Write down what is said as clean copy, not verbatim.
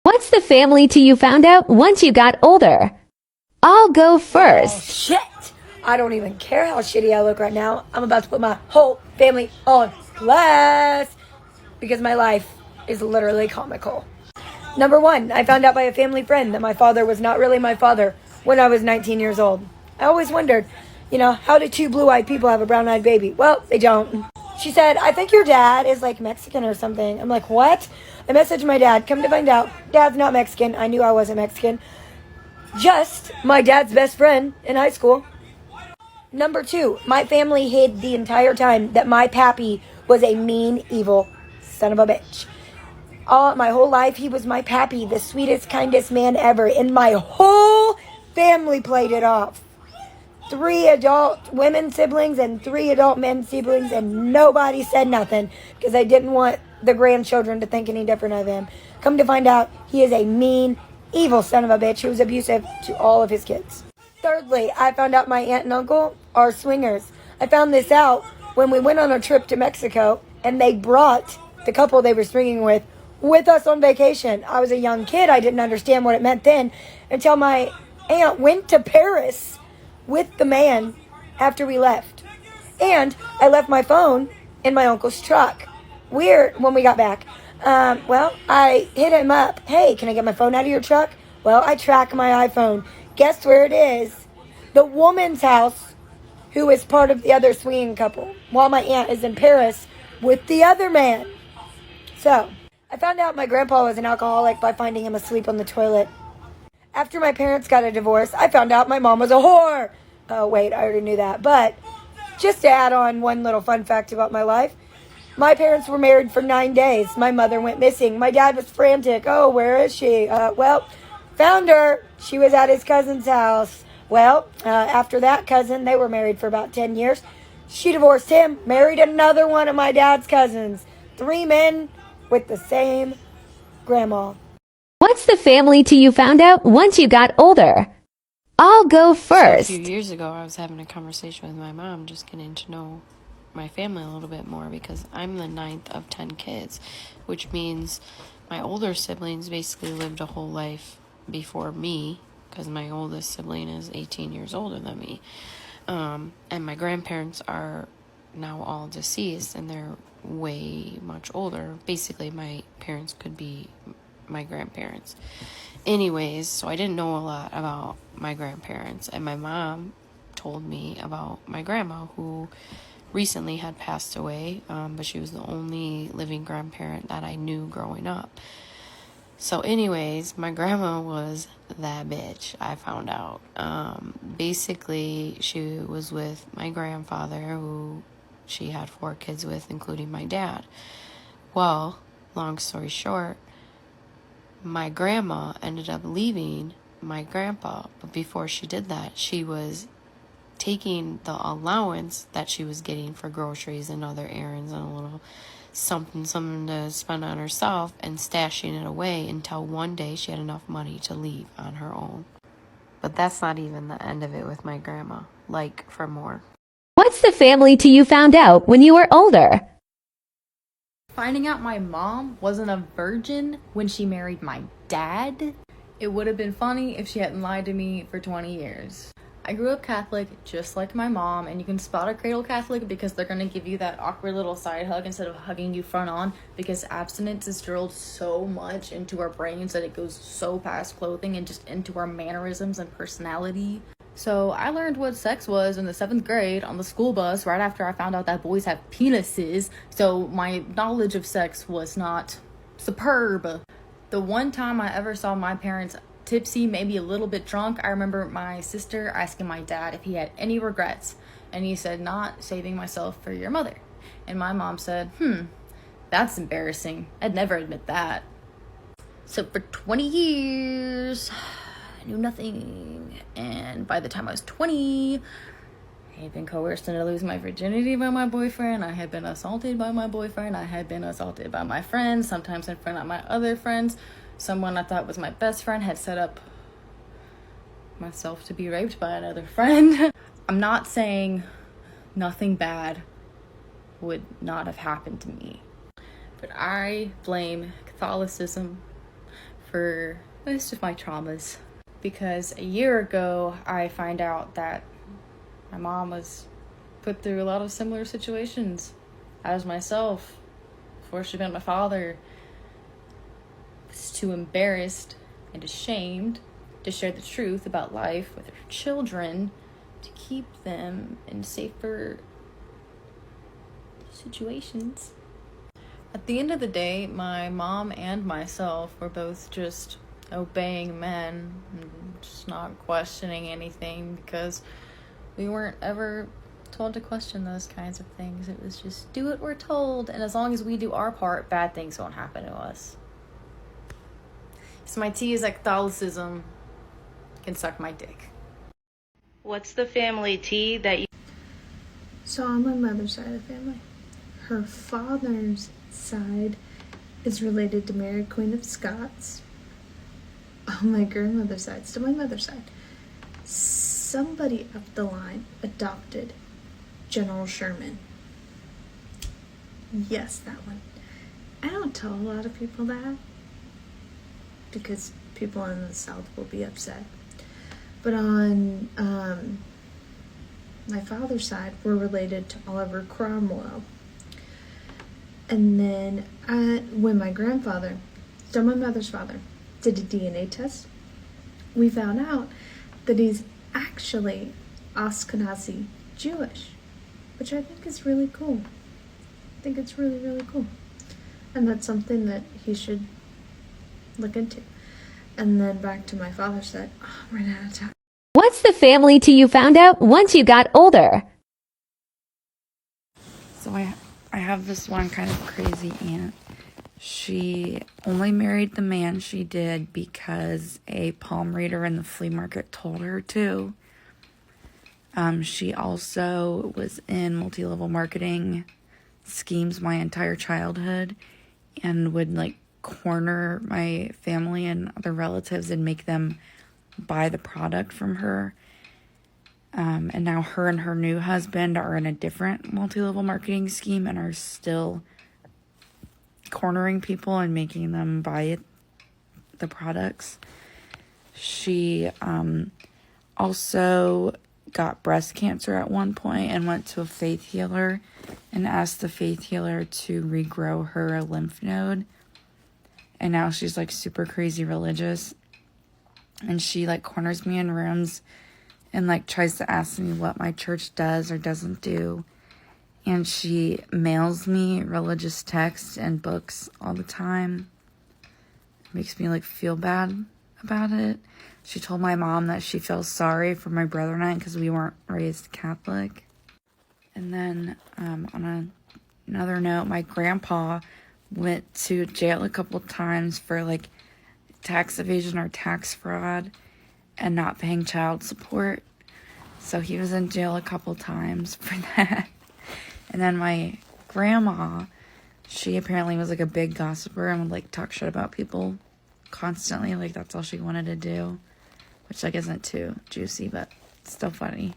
What's the family tea you found out once you got older? I'll go Oh, first. shit! I don't even care how shitty I look right now. I'm about to put my whole family on blast because my life is literally comical. Number one, I found out by a family friend that my father was not really my father when I was 19 years old. I always wondered, how do two blue-eyed people have a brown-eyed baby? Well, they don't. She said, I think your dad is like Mexican or something. I'm like, what? I messaged my dad. Come to find out, dad's not Mexican. I knew I wasn't Mexican. Just my dad's best friend in high school. Number two, my family hid the entire time that my pappy was a mean, evil son of a bitch. All my whole life, he was my pappy, the sweetest, kindest man ever, and my whole family played it off. 3 adult women siblings and 3 adult men siblings, and nobody said nothing because I didn't want the grandchildren to think any different of him. Come to find out, he is a mean, evil son of a bitch who was abusive to all of his kids. Thirdly, I found out my aunt and uncle are swingers. I found this out when we went on a trip to Mexico, and they brought the couple they were swinging with us on vacation. I was a young kid. I didn't understand what it meant then until my aunt went to Paris with the man after we left. And I left my phone in my uncle's truck. Weird when we got back. I hit him up. Hey, can I get my phone out of your truck? Well, I track my iPhone. Guess where it is? The woman's house who is part of the other swinging couple, while my aunt is in Paris with the other man. So, I found out my grandpa was an alcoholic by finding him asleep on the toilet. After my parents got a divorce, I found out my mom was a whore. Oh, wait, I already knew that. But just to add on one little fun fact about my life, my parents were married for 9 days. My mother went missing. My dad was frantic. Oh, where is she? Found her. She was at his cousin's house. After that cousin, they were married for about 10 years. She divorced him, married another one of my dad's cousins. 3 men with the same grandma. What's the family tea you found out once you got older? I'll go first. So a few years ago, I was having a conversation with my mom, just getting to know my family a little bit more because I'm the 9th of 10 kids, which means my older siblings basically lived a whole life before me because my oldest sibling is 18 years older than me. And my grandparents are now all deceased and they're way much older. Basically, my parents could be my grandparents. Anyways, so I didn't know a lot about my grandparents, and my mom told me about my grandma who recently had passed away, but she was the only living grandparent that I knew growing up. So anyways, my grandma was that bitch, I found out. Basically, she was with my grandfather, who she had 4 kids with, including my dad. Well, long story short, my grandma ended up leaving my grandpa, but before she did that, she was taking the allowance that she was getting for groceries and other errands and a little something to spend on herself and stashing it away until one day she had enough money to leave on her own. But that's not even the end of it with my grandma. Like, for more. What's the family tea you found out when you were older? Finding out my mom wasn't a virgin when she married my dad. It would have been funny if she hadn't lied to me for 20 years. I grew up Catholic just like my mom, and you can spot a cradle Catholic because they're going to give you that awkward little side hug instead of hugging you front on, because abstinence is drilled so much into our brains that it goes so past clothing and just into our mannerisms and personality. So I learned what sex was in the 7th grade on the school bus right after I found out that boys have penises. So my knowledge of sex was not superb. The one time I ever saw my parents tipsy, maybe a little bit drunk, I remember my sister asking my dad if he had any regrets. And he said, not saving myself for your mother. And my mom said, that's embarrassing. I'd never admit that. So for 20 years... I knew nothing, and by the time I was 20, I had been coerced into losing my virginity by my boyfriend. I had been assaulted by my boyfriend. I had been assaulted by my friends, sometimes in front of my other friends. Someone I thought was my best friend had set up myself to be raped by another friend. I'm not saying nothing bad would not have happened to me, but I blame Catholicism for most of my traumas. Because a year ago, I find out that my mom was put through a lot of similar situations as myself before she met my father. Was too embarrassed and ashamed to share the truth about life with her children to keep them in safer situations. At the end of the day, my mom and myself were both just obeying men and just not questioning anything because we weren't ever told to question those kinds of things. It was just do what we're told, and as long as we do our part, bad things won't happen to us. So my T is like Catholicism can suck my dick. What's the family tea that you... So on my mother's side of the family, her father's side is related to Mary Queen of Scots. On my grandmother's side, still my mother's side, somebody up the line adopted General Sherman. Yes, that one. I don't tell a lot of people that because people in the South will be upset. But on my father's side, we're related to Oliver Cromwell. And then when my grandfather, still my mother's father, did a DNA test, we found out that he's actually Ashkenazi Jewish, which I think is really cool. I think it's really, really cool. And that's something that he should look into. And then back to my father's side. Oh, I'm running out of time. What's the family tea you found out once you got older? So I have this one kind of crazy aunt. She only married the man she did because a palm reader in the flea market told her to. She also was in multi-level marketing schemes my entire childhood and would like corner my family and other relatives and make them buy the product from her. And now her and her new husband are in a different multi-level marketing scheme and are still cornering people and making them buy the products. She also got breast cancer at one point and went to a faith healer and asked the faith healer to regrow her lymph node. And now she's like super crazy religious. And she like corners me in rooms and like tries to ask me what my church does or doesn't do. And she mails me religious texts and books all the time. It makes me like feel bad about it. She told my mom that she feels sorry for my brother and I because we weren't raised Catholic. And then on another note, my grandpa went to jail a couple times for like tax evasion or tax fraud and not paying child support. So he was in jail a couple times for that. And then my grandma, she apparently was like a big gossiper and would like talk shit about people constantly. Like that's all she wanted to do, which like isn't too juicy, but still funny.